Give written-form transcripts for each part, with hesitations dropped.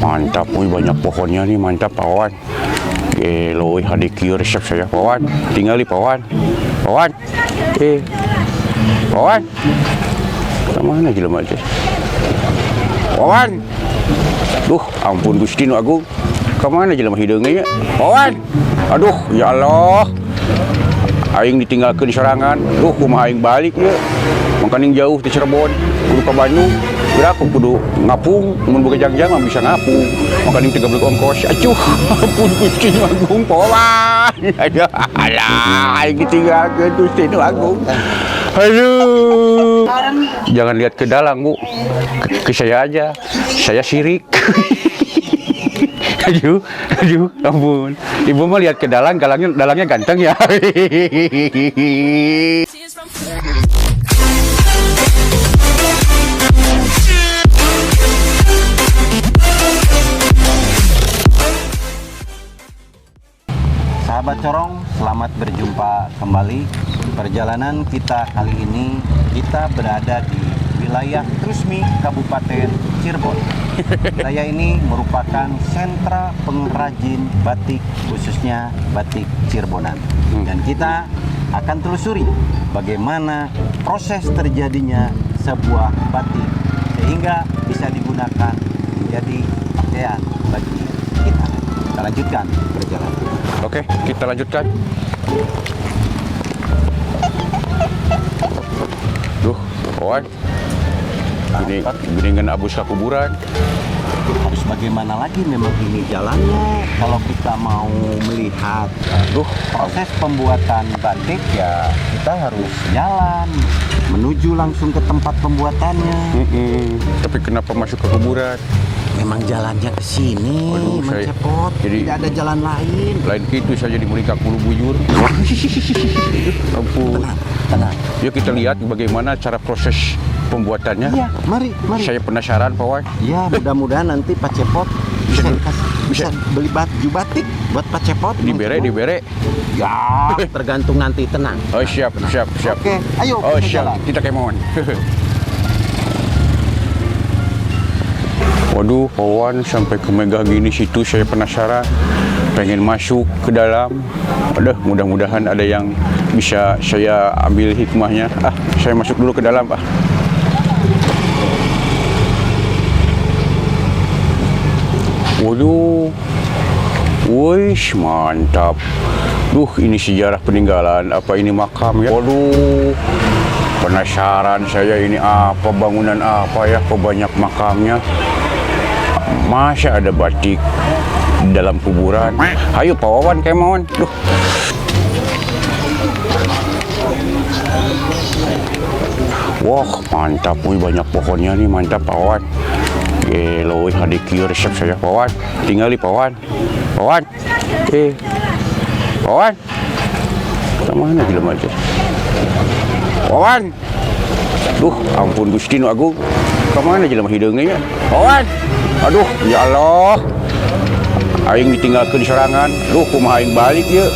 mantap. Wih, banyak pohonnya nih, mantap Pawan. Gelo, hadiki resep saya Pawan. Tinggal di Pawan. Pawan. Pawan. Kemana jelema teh? Pawan. Duh, ampun Gusti Nu Agung. Kemana jelema hideungnya? Pawan. Aduh, ya Allah. Aing ditinggalkeun di sorangan. Duh, kumaha aing balik ya. Mangkaning jauh di Cirebon, kudu ka Bandung. Aku kudu ngapung, mun boga jangjang mah bisa ngapung. Mangkaning 30 ongkos. Acuh, ampun Gusti Nu Agung Pawan. Alah, aing ditinggalkeun Gusti Nu Agung. Aduh. Jangan lihat ke dalam, Bu. Ke saya aja. Saya sirik. Aduh, ampun. Ibu mah lihat ke dalang, dalangnya ganteng ya. Sahabat Corong, selamat berjumpa kembali. Perjalanan kita kali ini, kita berada di wilayah Trusmi, Kabupaten Cirebon. Wilayah ini merupakan sentra pengrajin batik, khususnya batik Cirebonan. Dan kita akan telusuri bagaimana proses terjadinya sebuah batik sehingga bisa digunakan menjadi pakaian bagi kita. Kita lanjutkan perjalanan. Oke, kita lanjutkan. Duh, Pawan. Ini geningan abus ke kuburan. Harus bagaimana lagi, memang ini jalannya. Kalau kita mau melihat proses pembuatan batik, ya kita harus jalan menuju langsung ke tempat pembuatannya. Tapi kenapa masuk ke kuburan? Memang jalannya ke sini, Cepot. Jadi tidak ada jalan lain. Lain itu saja di Muringkak Bulu Bujur. Ampun. Tenang. Yuk kita lihat bagaimana cara proses pembuatannya. Iya, mari. Saya penasaran, Pawan. Ya, mudah-mudahan nanti Pak Cepot bisa beli baju batik buat Pak Cepot. Dibere. Ya, tergantung nanti, tenang. Oh, siap. Oke, ayo Oh, kita siap. jalan. Kita kemauan. Waduh, Pawan, sampai ke megah gini situ saya penasaran. Pengen masuk ke dalam. Aduh, mudah-mudahan ada yang bisa saya ambil hikmahnya. Saya masuk dulu ke dalam, Waduh. Wih, mantap. Duh, ini sejarah peninggalan. Apa ini makam ya? Waduh. Penasaran saya, ini apa, bangunan apa ya, kok banyak makamnya. Masa ada batik di dalam kuburan? Ayo Pak Wawan, kemauan. Duh. Wah, mantap. Wih, banyak pohonnya nih, mantap Pak Wawan. Gelo, hadiki resep saya Pawan. Tinggal di Pawan. Pawan. Pawan. Kemana jelema teh? Pawan. Duh, ampun Gusti Nu Agung. Kemana jelema hideungnya? Pawan. Aduh, ya Allah. Aing ditinggalkeun di sorangan. Duh, kumaha aing balik ya.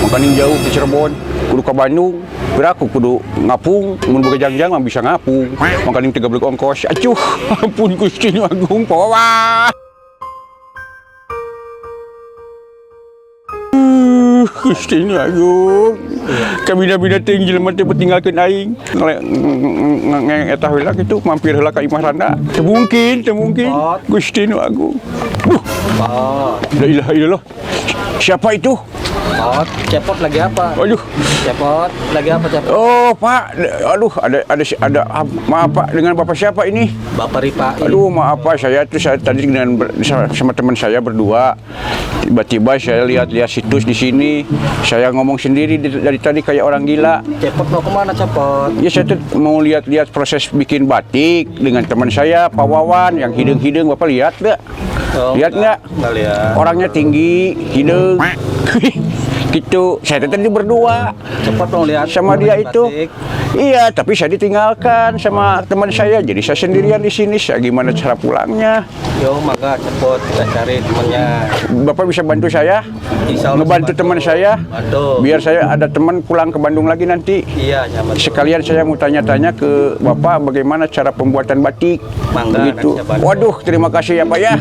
Mangkaning jauh di Cirebon, kudu ka Bandung. Aku kudu ngapung, mun boga jangjang mah bisa ngapung. Mangkaning 30 ongkos. Acuh, ampun Gusti Nu Agung Pawan. Gusti Nu Agung. Kabina-bina teh jelema teh tinggalkeun aing. Eta heula kitu mampir heula ka Imah Randa. Teu mungkin. Gusti Nu Agung. La ilaha illallah. Siapa itu? Cepot lagi apa? Aduh. Cepot lagi apa, Cepot? Oh, Pak. Aduh, ada maaf Pak, dengan Bapak siapa ini? Bapak Ripai. Aduh, maaf Pak, saya tadi sama teman saya berdua. Tiba-tiba saya lihat situs di sini. Saya ngomong sendiri dari tadi kayak orang gila. Cepot mau kemana, Cepot? Ya, saya tuh mau lihat proses bikin batik dengan teman saya, Pak Wawan, yang hidung-hidung. Bapak lihat nggak? Oh, lihat nggak? Nggak lihat. Orangnya tinggi, hidung. Gitu, saya tadi berdua Cepot dong lihat. sama dia itu. Batik. Iya, tapi saya ditinggalkan sama teman saya. Jadi saya sendirian di sini. Saya gimana cara pulangnya? Yo, maka cepot kita cari temannya. Bapak bisa bantu saya? Insya Allah Ngebantu bisa teman saya? Bantu. Biar saya ada teman pulang ke Bandung lagi nanti. Iya, nyaman. Sekalian saya mau tanya-tanya ke Bapak bagaimana cara pembuatan batik. Mangga, Begitu. nanti saya bantu. Waduh, terima kasih ya Pak ya.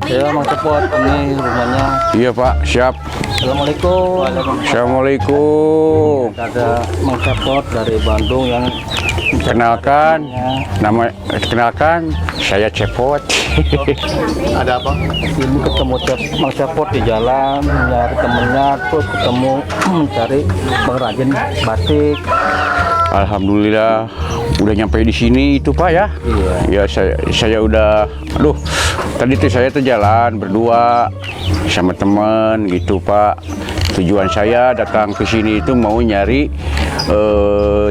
Ya, Mang Cepot, ini rumahnya. Iya Pak, siap. Assalamualaikum. Assalamualaikum. Ada Mang Cepot dari Bandung yang Kenalkan, saya Cepot. ada apa? Ini ketemu Mang Cepot di jalan, nyari temennya, terus ketemu mencari pengrajin batik. Alhamdulillah udah nyampe di sini itu Pak ya. Iya. Ya saya udah, aduh, tadi tuh saya tuh jalan berdua sama teman gitu Pak. Tujuan saya datang ke sini itu mau nyari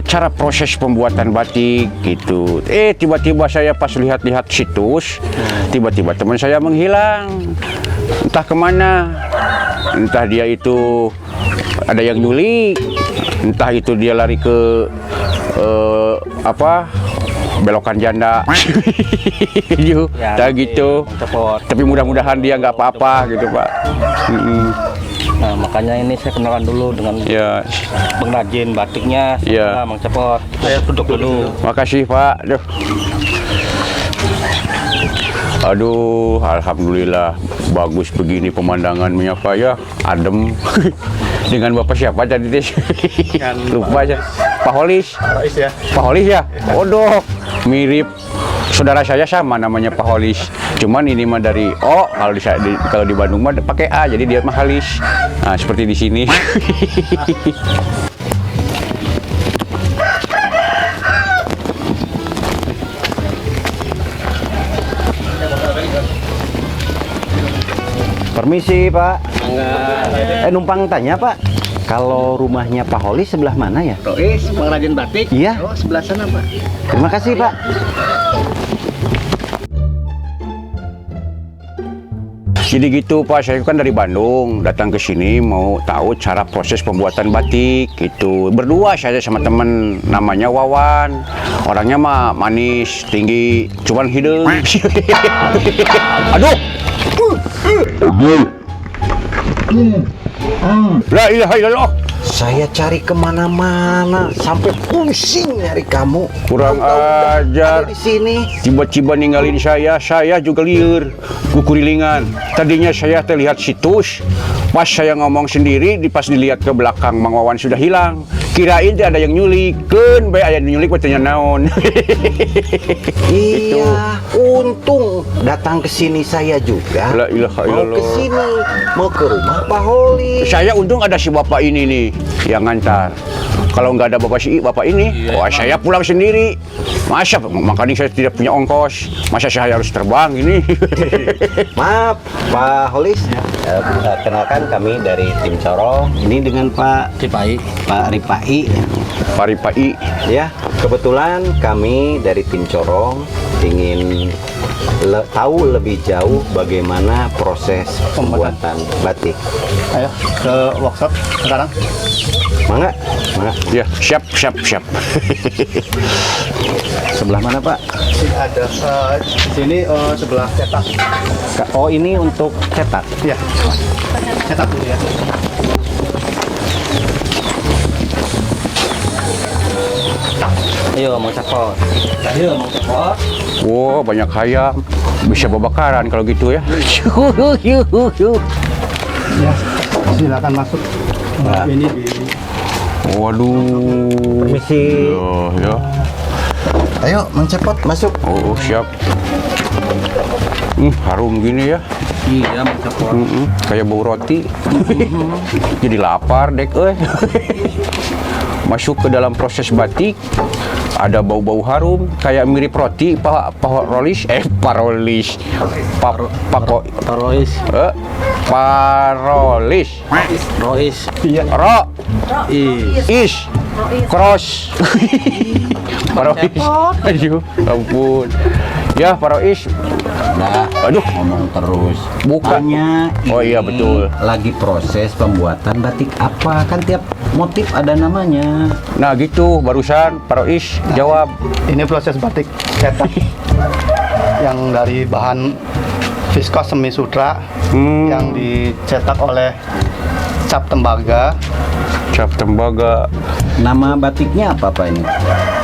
cara proses pembuatan batik gitu. Tiba-tiba saya pas lihat-lihat situs, tiba-tiba teman saya menghilang. Entah kemana, entah dia itu ada yang nyulik, entah itu dia lari ke belokan janda. Gitu, tak gitu. Mang Cepot. Tapi mudah-mudahan dia nggak apa-apa gitu Pak. Nah, makanya ini saya kenalan dulu dengan Ya, pengrajin batiknya. Iya. Mang Cepot. Saya duduk dulu. makasih Pak. Aduh, alhamdulillah bagus begini pemandangannya Pak ya, adem. Dengan Bapak siapa tadi teh? Lupa aja. Pak Holis. Ya. Pak Holis ya? Waduh, mirip saudara saya sama namanya Pak Holis. Cuman ini mah dari O, kalau di Bandung mah pakai A, jadi dia mah Halis. Nah, seperti di sini. Permisi Pak. Numpang tanya Pak, kalau rumahnya Pak Holis sebelah mana ya? Rois, pengrajin batik. Iya. Oh, sebelah sana, Pak. Terima kasih Pak. Jadi gitu Pak, saya kan dari Bandung, datang ke sini mau tahu cara proses pembuatan batik gitu. Berdua saya sama temen namanya Wawan. Orangnya mah manis, tinggi, cuman hidung. Aduh. La ilaha illallah. Saya cari kemana-mana sampai pusing nyari kamu. Kurang Tahu-tahu ajar. ada di sini. Tiba-tiba ninggalin saya juga liur, kukurilingan. Tadinya saya terlihat situs, pas saya ngomong sendiri, pas dilihat ke belakang Mang Wawan sudah hilang. Kirain ada yang nyulik, kan bae aya nyulik betulnya naon. Iya, untung datang ke sini saya juga. La ilaha Mau ke illallah. sini, mau ke rumah Pak Holis. Saya untung ada si bapak ini nih yang ngantar. Kalau nggak ada bapak ini, wah saya pulang sendiri. Masa makanya saya tidak punya ongkos. Masa saya harus terbang ini? Maaf, Pak Holis. Kenalkan kami dari tim Corong. Ini dengan Pak Cipai. Pak Ripai. Pari-pai. Ya, kebetulan kami dari tim Corong ingin tahu lebih jauh bagaimana proses pembuatan batik. Ayo ke workshop sekarang. Mangga, mangga. Ya, siap. Sebelah mana Pak? Ada sini sebelah cetak. Oh, ini untuk cetak. Iya. Cetak dulu ya. Ayo, Mang Cepot. Ayo, Mang Cepot. Wow, banyak ayam. Bisa babakaran kalau gitu ya. Ya, silakan masuk. Nah. Ini Waduh. Permisi. Ya. Ayo, Mang Cepot masuk. Oh, siap. Harum gini ya. Iya, Mang Cepot. Kayak bau roti. Jadi lapar dek Masuk ke dalam proses batik, ada bau-bau harum kayak mirip roti parolis parolis Rois. parolis Rois. iya is cross parolis aduh ampun ya parolis. Nah, Aduh. ngomong terus. Bukan. Tanya, Oh iya, ini betul. Lagi proses pembuatan batik apa? Kan tiap motif ada namanya. Nah gitu barusan parolis jawab. Ini proses batik cetak yang dari bahan viskos semi sutra yang dicetak oleh cap tembaga. Cap tembaga. Nama batiknya apa Pak ini?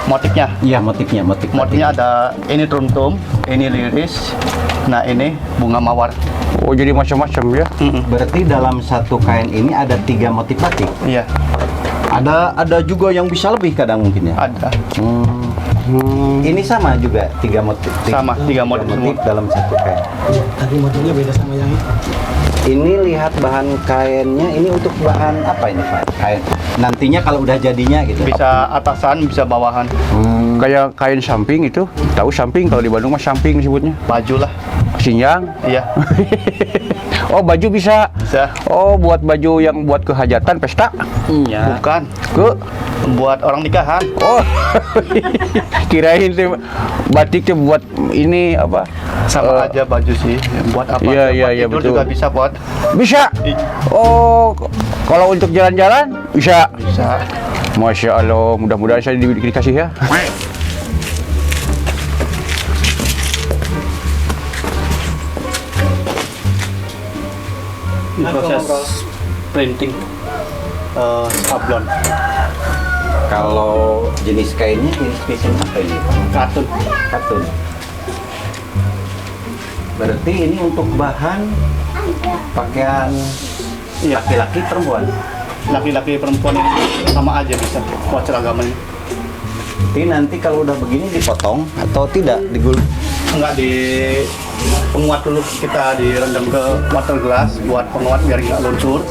Motifnya, Iya, motifnya, motif motifnya batik. ada ini truntum, ini liris, nah ini bunga mawar. Oh jadi macam-macam ya. Berarti dalam satu kain ini ada 3 motif batik. Iya, Ada juga yang bisa lebih kadang mungkin ya. ada. Ini sama juga 3 motif. Sama, 3 motif semua. dalam satu kain. Tadi motifnya beda sama yang ini. Ini lihat bahan kainnya, ini untuk bahan apa ini Pak? Kain. Nantinya kalau udah jadinya gitu. Bisa atasan, bisa bawahan, Kayak kain samping itu. Tahu samping kalau di Bandung mah samping disebutnya. baju lah. Sinjang. Iya, Oh baju bisa. bisa. Oh buat baju yang buat kehajatan pesta. Iya. Bukan, Ke. buat orang nikahan. Oh kirain tuh batik tuh buat ini apa? Sama aja baju sih. Buat apa? Iya, aja. iya, Buat iya, tidur betul. juga bisa buat. Bisa. Oh kalau untuk jalan-jalan bisa. Bisa. Masya Allah, mudah-mudahan saya dikasih ya. Ini proses printing sablon, Kalau jenis kainnya ini spesial apa ini Pak? katun. Katun. Berarti ini untuk bahan pakaian Iya, laki-laki perempuan. laki-laki perempuan ini sama aja bisa buat seragaman ini. Jadi nanti kalau udah begini dipotong atau tidak digulung? Enggak, di penguat dulu, kita direndam ke water glass buat penguat biar nggak luncur,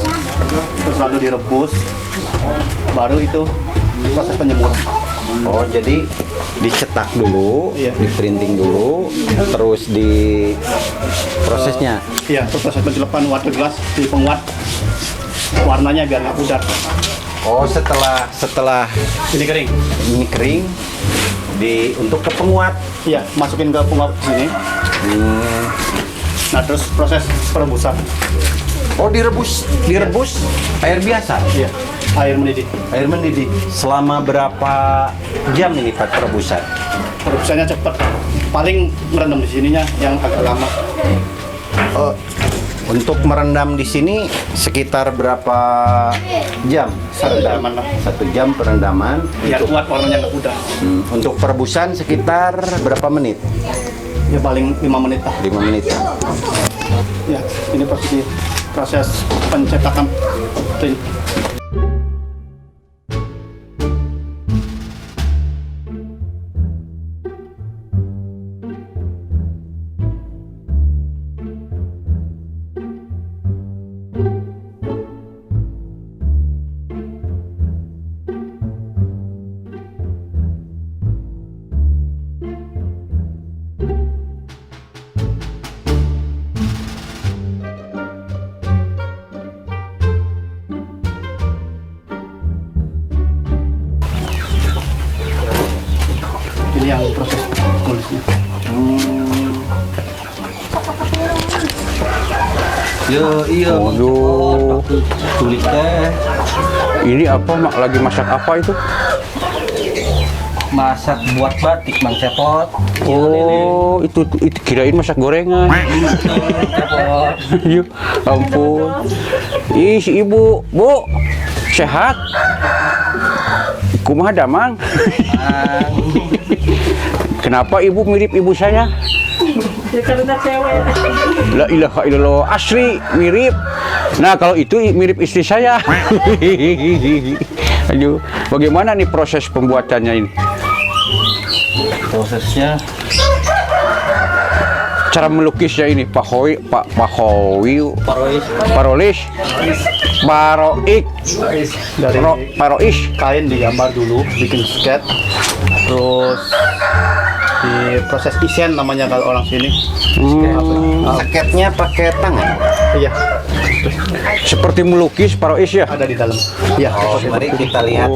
terus lalu direbus, baru itu proses penjemuran. Oh, jadi dicetak dulu, Iya. di printing dulu, terus di prosesnya. Iya, itu proses pencelepan water glass di penguat warnanya biar nggak pudar. Oh, setelah Ini kering. ini kering untuk ke penguat. Iya, masukin ke penguat sini. Nah, terus proses perebusan. Oh, direbus air biasa. Iya, air mendidih. Air mendidih. Selama berapa jam ini Pak perebusan? Perebusannya cepat. Paling merendam di sininya yang agak lama. Untuk merendam di sini sekitar berapa jam? 1 jaman lah. 1 jam perendaman. Biar kuat warnanya nggak pudar. Untuk perebusan sekitar berapa menit? Ya paling 5 menit lah. 5 menit. Ya, ini proses pencetakan print. Ini yang proses tulisnya. Iya. Waduh. Tulis teh. Ini apa mak lagi masak apa itu? Masak buat batik Mang Cepot. Oh itu kirain masak gorengan. Yuk, ampun. Ih si ibu, bu sehat. Kumaha damang? Kenapa ibu mirip ibu saya? Ya karena cewek. La ilaha illallah, asli mirip. Nah kalau itu mirip istri saya. Aduh, bagaimana nih proses pembuatannya ini? Prosesnya cara melukisnya ini Pak Howi, Pak Howi, Parois, Paroik, Parois. Kain digambar dulu, bikin sketch, terus di proses isen namanya kalau orang sini. Sketnya pakai tangan. Iya, Seperti melukis Parois ya. ada di dalam. Iya, Oh, mari kita lihat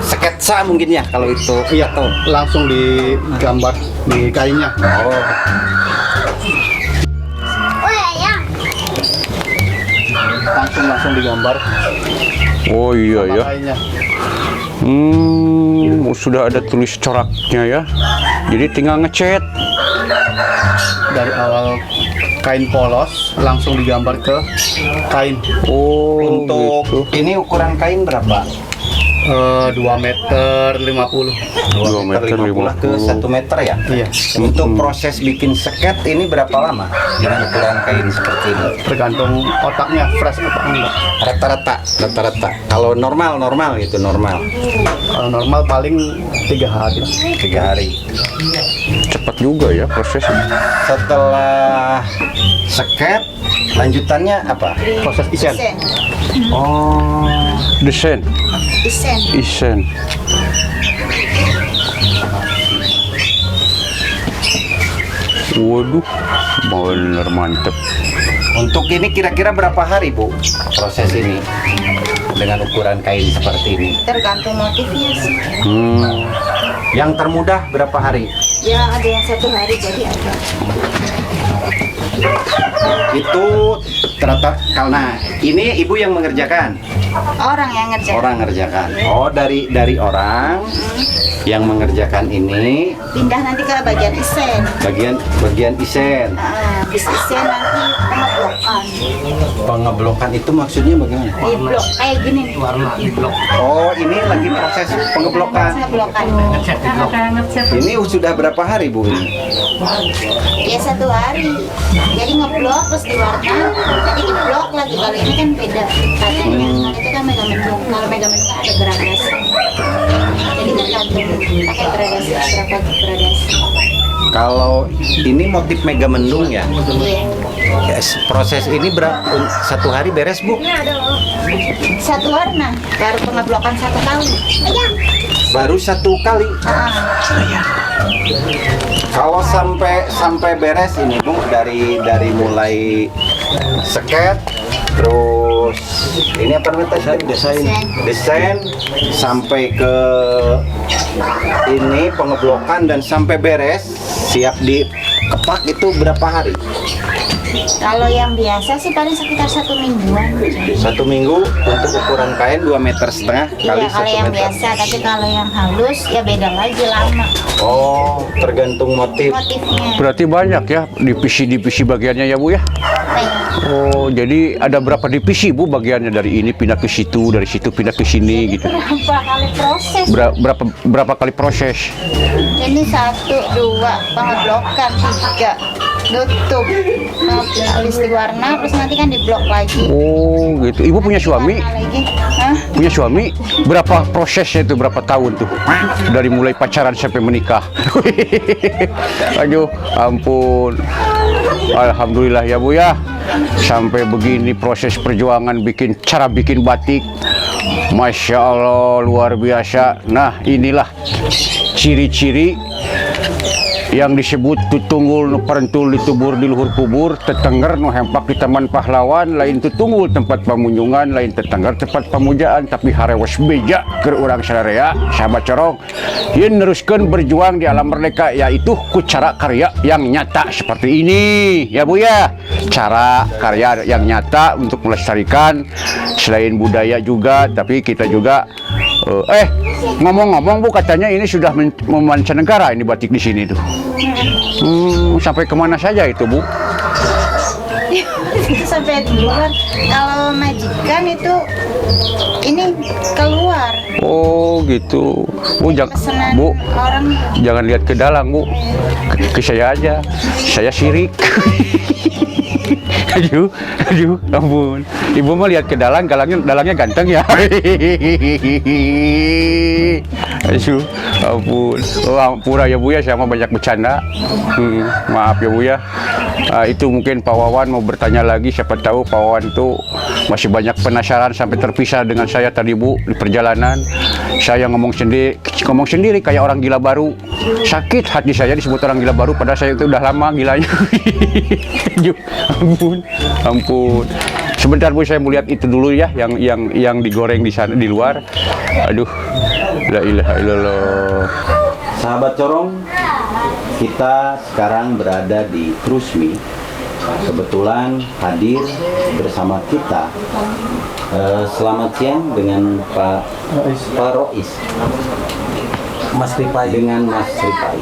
sketsa mungkin ya kalau itu. iya, langsung digambar di kainnya. Oh, Langsung digambar Oh iya ya. kainnya. Sudah ada tulis coraknya ya. Jadi tinggal ngecat. Dari awal kain polos langsung digambar ke kain. Oh, untuk gitu. ini ukuran kain berapa? 2 meter 50. 2 meter 50 ke 1 meter ya? Iya, Untuk proses bikin sket ini berapa lama dengan ukuran kain seperti ini? tergantung otaknya fresh apa enggak. Rata-rata. Kalau normal gitu normal. Kalau normal paling 3 hari. 3 hari. Cepat juga ya prosesnya. Setelah sket, lanjutannya apa? Proses isen. Oh, Desain, isen. Waduh, bener mantep. untuk ini kira-kira berapa hari Bu proses ini dengan ukuran kain seperti ini? Tergantung motifnya sih. Yang termudah berapa hari? Ya ada yang 1 hari jadi ada. Itu karena ini ibu yang mengerjakan, Orang yang ngerjain. orang ngerjakan. Oh, dari orang yang mengerjakan ini Pindah nanti ke bagian isen. bagian isen. Habis isen nanti pengeblokan. Pengeblokan itu maksudnya bagaimana? Di blok kayak gini nih. Oh, ini lagi proses pengeblokan. Pengeblokan. Ini sudah berapa hari Bu ini? Ya 1 hari. Jadi ngeblok terus diwarna. Jadi diblok lagi. Kalau ini kan beda katanya. Kalau itu kan mega mendung. Kalau mega mendung ada gradasi. Jadi tergantung pakai gradasi berapa gradasi. Kalau ini motif mega mendung ya? Iya. Yes, proses ini 1 hari beres Bu? 1 warna baru pengeblokan 1 kali. Baru 1 kali. Kalau sampai beres ini Bu dari mulai sket terus ini apa namanya tadi? Desain sampai ke ini pengeblokan dan sampai beres siap dikepak itu berapa hari? Kalau yang biasa sih paling sekitar 1 mingguan. 1 minggu untuk ukuran kain 2,5 meter kali Iya, kalau 1 yang meter. biasa, tapi kalau yang halus ya beda lagi lama Oh, tergantung motif. motifnya. Berarti banyak ya divisi bagiannya ya Bu ya? Oh, jadi ada berapa divisi Bu bagiannya, dari ini pindah ke situ, dari situ pindah ke sini gitu. Berapa kali proses? Berapa kali proses? Ini 1, 2, pengeblokan, 3, nutup, habis diwarna, terus nanti kan diblok lagi. Oh, gitu. Ibu punya suami? Warna lagi. Hah? Punya suami? Berapa prosesnya itu, berapa tahun tuh? Dari mulai pacaran sampai menikah. Aduh, ampun. Alhamdulillah ya Bu ya. Sampai begini proses perjuangan cara bikin batik. Masya Allah, luar biasa. Nah, inilah ciri-ciri yang disebut tutunggul nu parentul ditubur di luhur kubur, tetenger nu hempak di taman pahlawan, lain tutunggul tempat pamunjungan, lain tetenger tempat pamujaan, tapi harewes beja keur urang sadarea sahabat corong yen neruskeun berjuang di alam merdeka, yaitu ku cara karya yang nyata seperti ini ya Bu ya. Cara karya yang nyata untuk melestarikan selain budaya juga, tapi kita juga ngomong-ngomong Bu, katanya ini sudah memancanegara ini batik di sini tuh. Sampai kemana saja itu Bu? Itu sampai di luar. Kalau majikan itu ini keluar. Oh gitu. Bu, Pesanan Bu, orang. jangan lihat ke dalam Bu. Ke saya aja. Saya sirik. Aduh, ampun. Ibu mau lihat ke dalangnya ganteng ya. Aduh, ampun. Oh, ampura ya Bu ya, saya mau banyak bercanda. Maaf ya Bu ya. Itu mungkin Pak Wawan mau bertanya lagi, siapa tahu Pak Wawan itu masih banyak penasaran sampai terpisah dengan saya tadi Bu di perjalanan. Saya ngomong sendiri kayak orang gila baru. Sakit hati saya disebut orang gila baru, padahal saya itu udah lama gilanya. Ampun. Sebentar Bu, saya mau lihat itu dulu ya, yang digoreng di sana di luar. Aduh, la ilaha illallah. Sahabat Corong, kita sekarang berada di Trusmi. Kebetulan hadir bersama kita. Selamat siang dengan Pak Rois. Mas Ripai. Dengan Mas Ripai.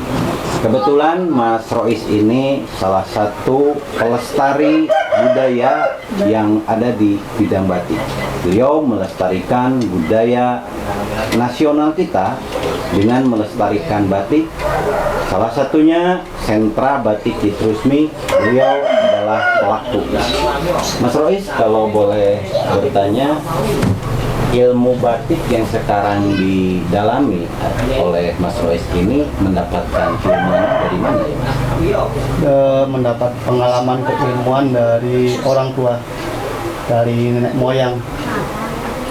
Kebetulan Mas Rois ini salah satu pelestari budaya yang ada di bidang batik. Beliau melestarikan budaya nasional kita dengan melestarikan batik. Salah satunya sentra batik di Trusmi. Beliau adalah pelaku. Mas Rois, kalau boleh bertanya, ilmu batik yang sekarang didalami oleh Mas Rois ini mendapatkan ilmunya dari mana ya Mas? Mendapat pengalaman keilmuan dari orang tua, dari nenek moyang,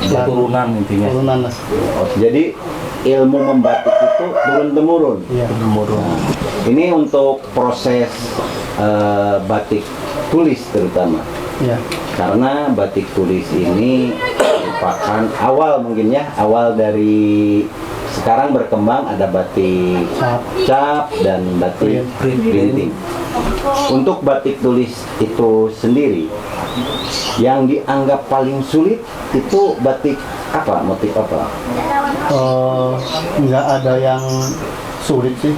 Turunan intinya. turunan lah. Oh, jadi ilmu membatik itu turun temurun. Iya. Ini untuk proses batik tulis terutama. Iya. Karena batik tulis ini merupakan awal dari sekarang berkembang ada batik cap dan batik printing. Untuk batik tulis itu sendiri yang dianggap paling sulit itu batik apa, motif apa? Nggak ada yang sulit sih.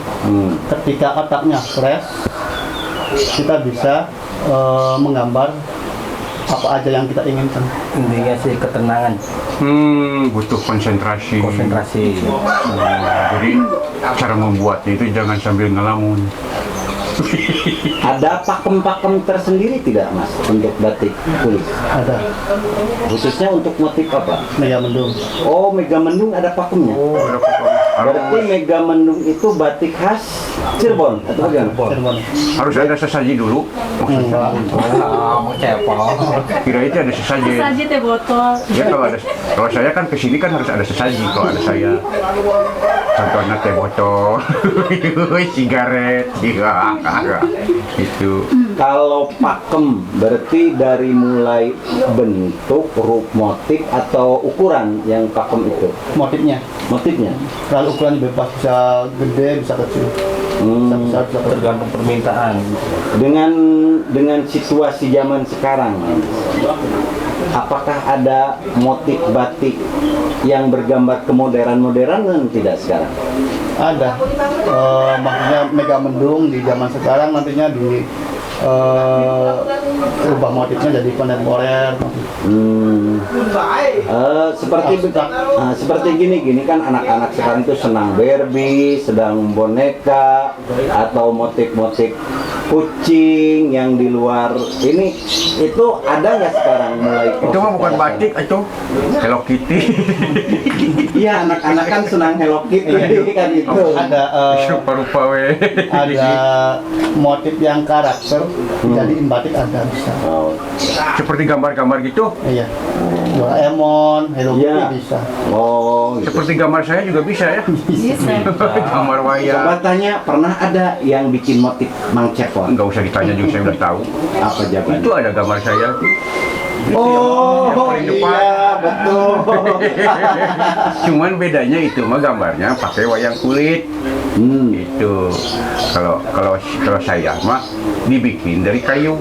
Ketika otaknya fresh, kita bisa menggambar apa aja yang kita inginkan. Intinya sih ketenangan, Butuh konsentrasi. Jadi Cara membuatnya itu jangan sambil ngelamun. Ada pakem-pakem tersendiri tidak Mas untuk batik tulis? Ada Khususnya untuk motif apa? Megamendung. Oh, Megamendung ada pakemnya. Berarti Megamendung itu batik khas Cirebon atau bagaimana? Cirebon. Harus ada sesaji dulu. Enggak. mau cepol. Kira itu ada sesaji. Saji teh botol. Ya kalau saya kan kesini kan harus ada sesaji kalau ada saya. Contohnya teh botol, sigaret, itu. Kalau pakem berarti dari mulai bentuk, motif atau ukuran yang pakem itu. Motifnya. Motifnya. Kalau ukurannya bebas, bisa gede, bisa kecil. Bisa besar, bisa kecil. Tergantung permintaan. Dengan situasi zaman sekarang, apakah ada motif batik yang bergambar kemodernan tidak sekarang? Ada. Maksudnya Megamendung di zaman sekarang nantinya ubah motifnya jadi kontemporer. Seperti gini kan anak-anak sekarang itu senang Barbie, sedang boneka atau motif-motif kucing yang di luar ini, itu ada nggak sekarang mulai? Itu mah bukan batik, itu Hello Kitty. Iya, anak-anak kan senang Hello Kitty kan itu. Ada Rupa-rupa we. ada motif yang karakter, jadiin batik ada bisa. Oh, Seperti gambar-gambar gitu. Iya. Doraemon, Hello Kitty Iya. bisa. oh gitu. Seperti gambar saya juga bisa ya. Bisa. Gambar wayang. Coba tanya, pernah ada yang bikin motif Mang Cepon? Enggak usah ditanya juga, saya udah tahu. Apa jawabannya? Itu ada gambar saya. Oh, yang paling depan. iya, betul. Cuman bedanya itu mah gambarnya pakai wayang kulit. Itu kalau saya mah dibikin dari kayu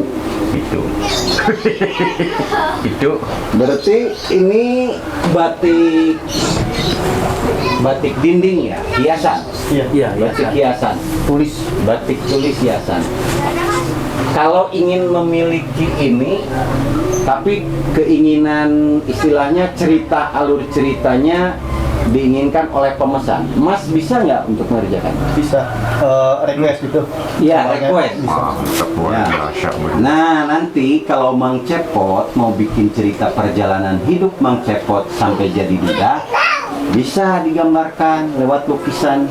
itu. Itu Berarti ini batik dinding ya, hiasan. Iya. Batik hiasan, Tulis. batik tulis hiasan. Kalau ingin memiliki ini, tapi keinginan istilahnya alur ceritanya diinginkan oleh pemesan, Mas bisa nggak untuk mengerjakan? Bisa request gitu. Iya, Soalnya request. bisa. Mantap luar Ya. biasa bener. Nah, nanti kalau Mang Cepot mau bikin cerita perjalanan hidup Mang Cepot sampai jadi duda, bisa digambarkan lewat lukisan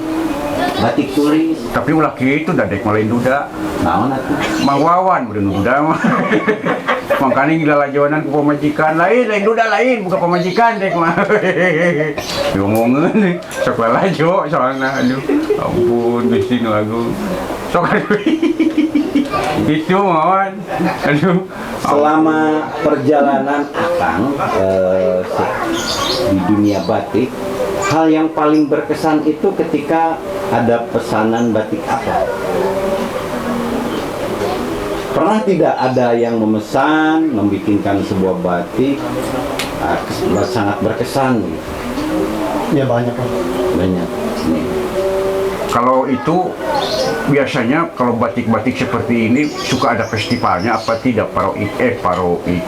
batik tulis. Tapi ulah gitu dadek malain duda. Naon atuh? Mang Wawan udah duda mah. Makanya gila lajonan ke pemajikan lain duda lain bukan pemajikan dek mah. Ngomongin nih sok lajo soalnya aduh ampun Gusti nu agung. Sok aduh. Itu Wawan. Aduh. Selama perjalanan Akang di dunia batik, hal yang paling berkesan itu ketika ada pesanan batik apa? Pernah tidak ada yang memesan, membikinkan sebuah batik sangat berkesan? Ya banyak Pak. Banyak. Kalau itu biasanya kalau batik-batik seperti ini suka ada festivalnya apa tidak Parois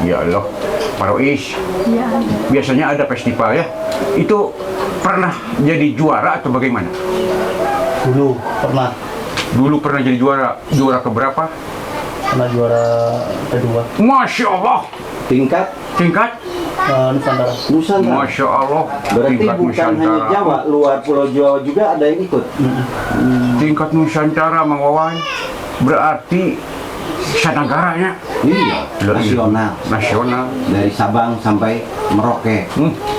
ya Allah Parois Iya. biasanya ada festival ya itu pernah jadi juara atau bagaimana? Dulu pernah Jadi juara keberapa? juara kedua Masya Allah Tingkat tingkat Nusantara. Nusantara. Masya Allah Berarti tingkat bukan hanya Jawa, luar Pulau Jawa juga ada yang ikut. tingkat Nusantara Mang Wawan berarti senegaranya Iya, nasional. Dari Sabang sampai Merauke.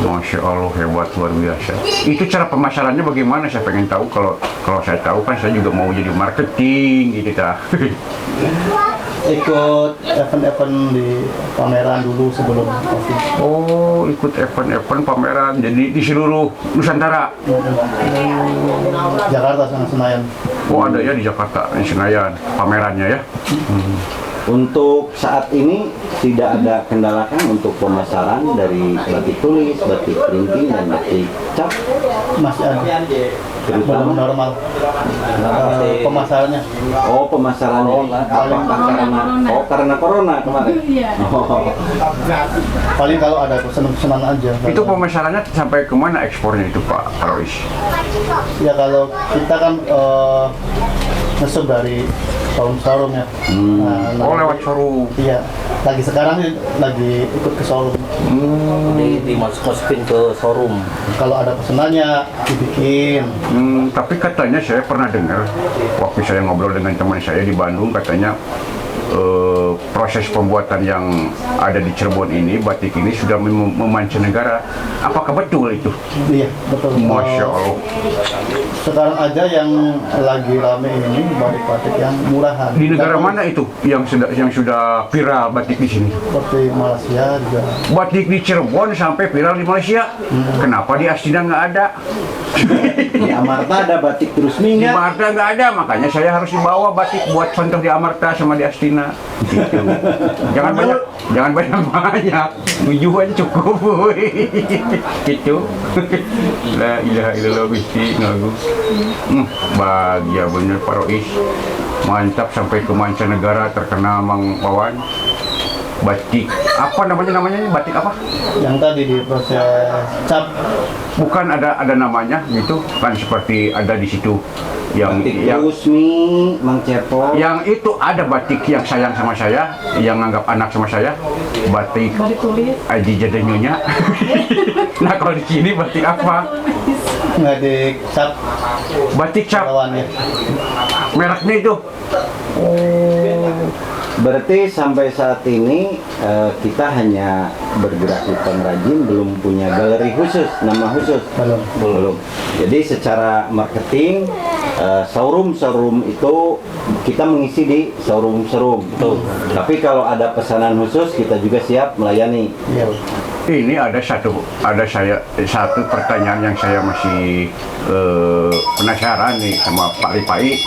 Masya Allah hebat luar biasa. Itu cara pemasarannya bagaimana? Saya pengen tahu. Kalau saya tahu kan saya juga mau jadi marketing gitu ta. Ikut event-event di pameran dulu sebelum COVID. Oh ikut event-event pameran jadi di seluruh Nusantara. Jakarta sama Senayan. Oh ada ya di Jakarta di Senayan pamerannya ya. Untuk saat ini tidak ada kendala kan untuk pemasaran dari batik tulis, batik printing, dan batik cap, Masih ada. Belum terutama. normal. Pemasarannya. Oh, pemasarannya apakah karena corona kemarin? Iya. Oh, Paling kalau ada pesanan aja. Itu pemasarannya sampai kemana ekspornya itu Pak Parois? Ya kalau kita kan ngesep dari showroom ya. Oh lewat showroom. Iya. Sekarang ini lagi ikut ke showroom. Dimasukin ke showroom. Kalau ada pesanannya dibikin. Tapi katanya saya pernah dengar waktu saya ngobrol dengan teman saya di Bandung katanya proses pembuatan yang ada di Cirebon ini batik ini sudah memancanegara. Apakah betul itu? Iya, betul. Masya Allah. Sekarang aja yang lagi rame ini batik-batik yang murahan. Di negara Tapi mana itu yang sudah viral batik di sini? Seperti Malaysia juga. Batik di Cirebon sampai viral di Malaysia. Kenapa di Astina nggak ada? di Amarta ada batik terus Di minggat. Amarta nggak ada, makanya saya harus dibawa batik buat contoh di Amarta sama di Astina. Gitu. Jangan banyak, tujuan cukup. Gitu. La ilaha illallah Gusti ngagung. Bahagia bener Parois. Mantap sampai ke mancanegara terkenal Mang Wawan. Batik apa namanya ini batik apa? Yang tadi di proses cap. Bukan ada namanya gitu kan seperti ada di situ yang Batik yang Rusmi, Mang Cepot. yang itu ada batik yang sayang sama saya, yang anggap anak sama saya, batik Batik tulis. Aji Jadenyonya. Nah kalau di sini batik apa? Nggak di cap Batik cap lawannya. mereknya itu. Berarti sampai saat ini kita hanya bergerak di pengrajin, belum punya galeri khusus, nama khusus. Belum. Jadi secara marketing showroom itu kita mengisi di showroom. Tapi kalau ada pesanan khusus kita juga siap melayani. Iya. Ini ada satu pertanyaan yang saya masih penasaran nih sama Pak Ripai.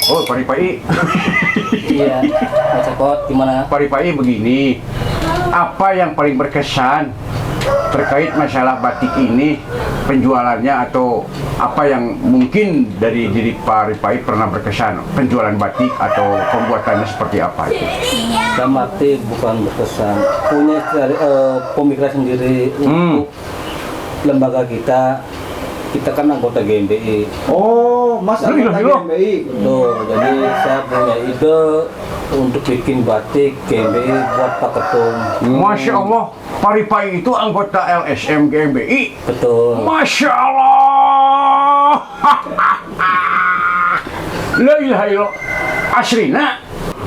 Oh Pak Ripai. Iya. Pak Cepot gimana? Pak Ripai begini, apa yang paling berkesan terkait masalah batik ini, penjualannya atau apa yang mungkin dari diri Pak Ripai pernah berkesan penjualan batik atau pembuatannya seperti apa itu? Dalam arti bukan berkesan, punya pemikiran sendiri untuk lembaga kita kita kan anggota GMBI. Oh, Mas Gila, anggota gila. GMBI. Tuh, jadi saya punya ide untuk bikin batik GMBI buat Pak Ketum. Masya Allah, Paripai itu anggota LSM GMBI. Betul. Masya Allah. La ilaha illallah. Asrina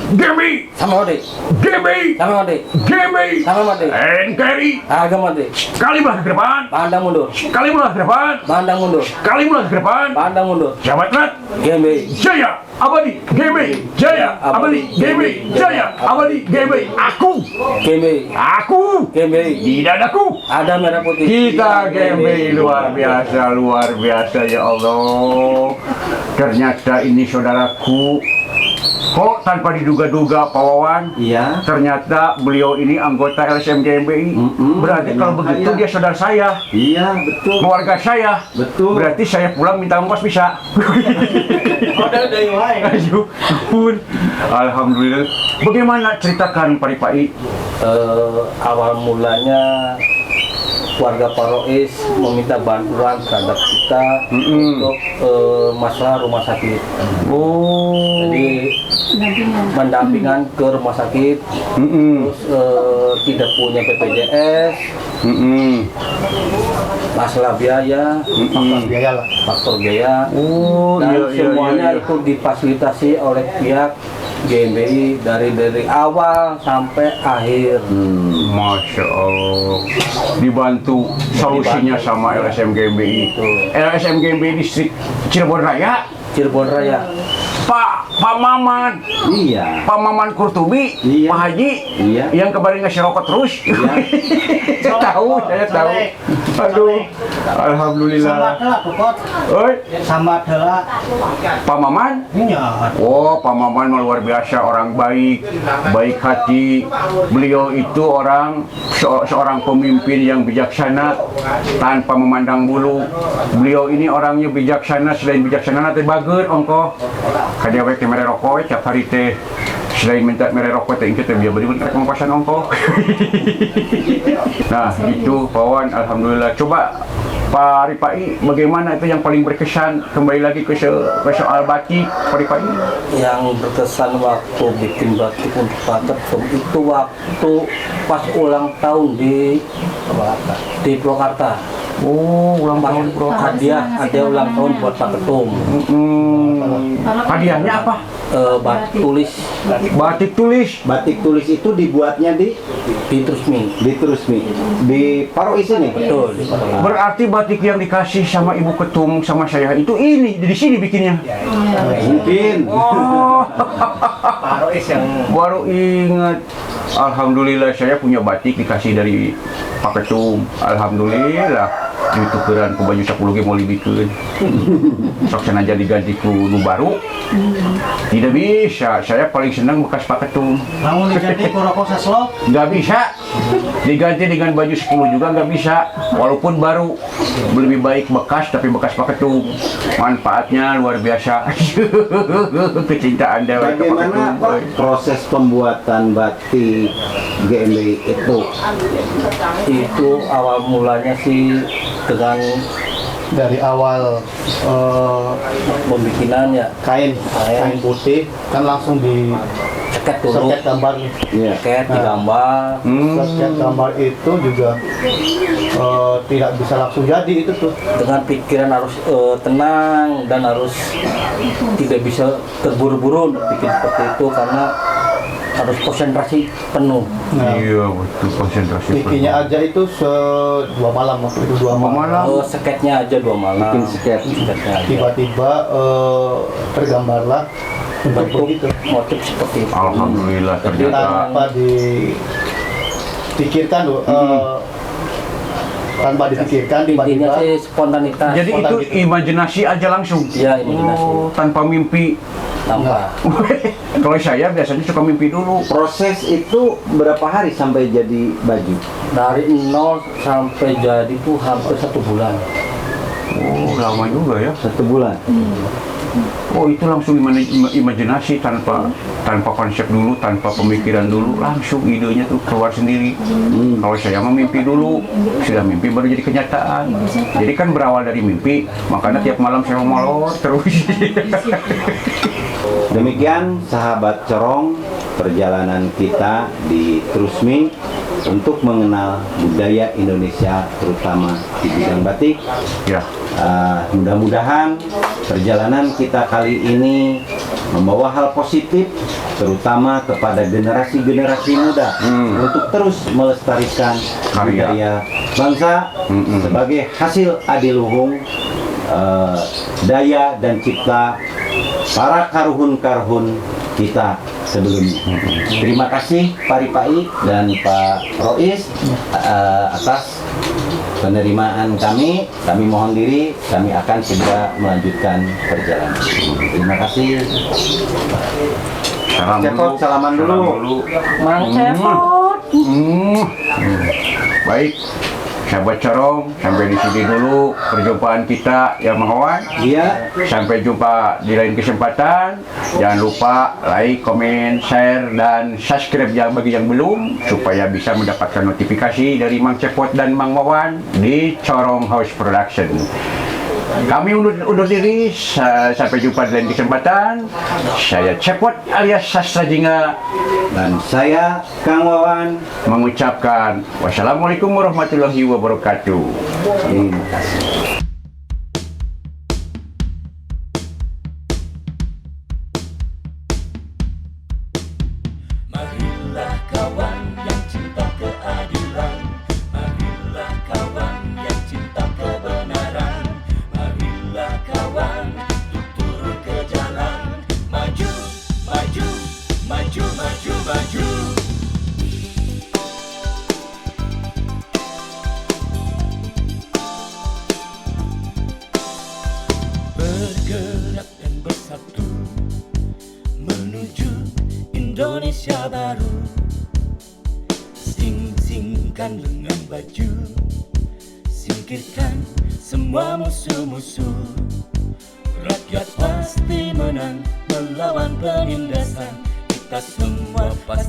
GMBI, Sama Made. GMBI, Sama Made. GMBI, Sama Made. NKRI. Agak Made. Sekali melangkah ke depan, Pandang mundur. sekali melangkah ke depan, Pandang mundur. sekali melangkah ke depan. Pandang mundur. Jabat Rat, GMBI. Jaya, Abadi, GMBI, Jaya, Abadi, GMBI, Jaya, Abadi, GMBI. Aku, GMBI. aku, GMBI. di dadaku. Ada merah putih. Kita GMBI luar biasa ya Allah. Ternyata ini saudaraku. Kok tanpa diduga-duga Pak Wawan? Iya. Ternyata beliau ini anggota LSM GMBI. Berarti kalau begitu dia saudara saya, Iya, betul. keluarga saya. Betul. Berarti saya pulang minta ongkos bisa. Ayo, pun. Alhamdulillah. Bagaimana ceritakan Paripai? Awal mulanya warga Parois meminta bantuan terhadap kita untuk masalah rumah sakit. Oh. Jadi mendampingan ke rumah sakit, terus tidak punya BPJS, masalah biaya, Biaya lah. faktor biaya, Oh, dan iya, iya, semuanya iya. itu difasilitasi oleh pihak GMBI dari awal sampai akhir. Masya Allah, dibantu solusinya sama LSM GMBI. LSM GMBI distrik Cirebon Raya. Cirebon Raya. Pak Maman, Iya. Pak Maman Kurtubi, Iya. Pak Haji, Iya. yang kemarin ngasih rokok terus. Saya tahu. Aduh, alhamdulillah. Oi, Sama adalah Pak Maman. minyak. Oh, Pak Maman mah luar biasa, orang baik, baik hati. Beliau itu orang seorang pemimpin yang bijaksana tanpa memandang bulu. Beliau ini orangnya bijaksana, selain bijaksana nanti bager ongko. Kadia we mere rokok tiap hari teh. Selain minta mere rokok teh kita biar beli bentar ongkosan ongko. Nah, itu Pak Wawan, alhamdulillah. Coba Pak Ripai, bagaimana itu yang paling berkesan? Kembali lagi ke soal batik, Pak Ripai. Yang berkesan waktu bikin batik untuk Pak Ketum itu waktu pas ulang tahun di Purwakarta. Oh, ulang Pas tahun Bro. hadiah ulang tahun buat Pak Ketum. Hadiahnya apa? Batik tulis Batik tulis. Batik tulis itu dibuatnya di Trusmi. Trusmi di Parois ini. Betul. Di Parois. Berarti batik yang dikasih sama Ibu Ketum sama saya itu ini di sini bikinnya. Mungkin. Oh, Parois yang baru ingat. Alhamdulillah saya punya batik dikasih dari Pak Ketum. Alhamdulillah. Ditukeran ku baju 10 ge mau libikeun. Sok cenah jadi ganti ku nu baru. Tidak bisa. Saya paling senang bekas Pak Ketum. namun jadi kuroko seslop. Nggak bisa diganti dengan baju 10 juga nggak bisa, walaupun baru. Lebih baik bekas tapi bekas Pak Ketum, manfaatnya luar biasa. Kecintaan dewa ke Pak Bagaimana Ketum. Pak proses pembuatan batik GMBI itu? Itu awal mulanya sih dengan Dari awal pembikinannya kain putih kan langsung di ceket dulu, seket gambar. Iya. ceket digambar. Seket gambar itu juga tidak bisa langsung jadi itu tuh. Dengan pikiran harus tenang dan harus tidak bisa terburu-buru untuk bikin seperti itu karena harus konsentrasi penuh. Nah, Iya betul, konsentrasi bikinnya aja itu 2 malam waktu itu 2 malam. Seketnya aja 2 malam. Bikin sket. Seketnya aja. Tiba-tiba tergambarlah untuk Bentuk begitu. motif seperti itu. Alhamdulillah ternyata. Tanpa dipikirkan loh, tanpa dipikirkan Intinya tiba-tiba sih spontanitas. Jadi itu imajinasi aja langsung. Iya, imajinasi. Oh, tanpa mimpi. Tanpa. Kalau saya biasanya suka mimpi dulu. Proses itu berapa hari sampai jadi baju? Dari 0 sampai jadi itu hampir 1 bulan. Oh, lama juga ya. 1 bulan. Oh itu langsung imajinasi tanpa konsep dulu, tanpa pemikiran dulu, langsung idenya tuh keluar sendiri. Kalau saya mimpi dulu, sudah mimpi baru jadi kenyataan. Jadi kan berawal dari mimpi, makanya tiap malam saya molor terus. Demikian sahabat Corong, perjalanan kita di Trusmi untuk mengenal budaya Indonesia terutama di bidang batik. Ya. Mudah-mudahan perjalanan kita kali ini membawa hal positif terutama kepada generasi-generasi muda untuk terus melestarikan budaya bangsa sebagai hasil adiluhung daya dan cipta para karuhun-karuhun kita sebelumnya. Terima kasih Pak Ripai dan Pak Rois atas penerimaan kami. Kami mohon diri, kami akan segera melanjutkan perjalanan. Terima kasih. Salam Cepot, salaman dulu. Mang Cepot. Baik, sahabat Corong, sampai di sini dulu perjumpaan kita ya Mang Wawan. Iya. Sampai jumpa di lain kesempatan. Jangan lupa like, komen, share, dan subscribe bagi yang belum supaya bisa mendapatkan notifikasi dari Mang Cepot dan Mang Wawan di Corong House Production. Kami undur diri, sampai jumpa di lain kesempatan. Saya Cepot alias Sastra Jingga Dan saya Kang Wawan mengucapkan wassalamualaikum warahmatullahi wabarakatuh. terima kasih. Marilah kawan yang cinta keadilan, marilah kawan yang cinta kebenaran, marilah kawan untuk turun ke jalan, maju, maju, maju, maju, maju. Bergerak dan bersatu menuju Indonesia baru. Sing-singkan lengan baju, singkirkan semua musuh-musuh. Rakyat pasti menang melawan penindasan. Kita semua pasti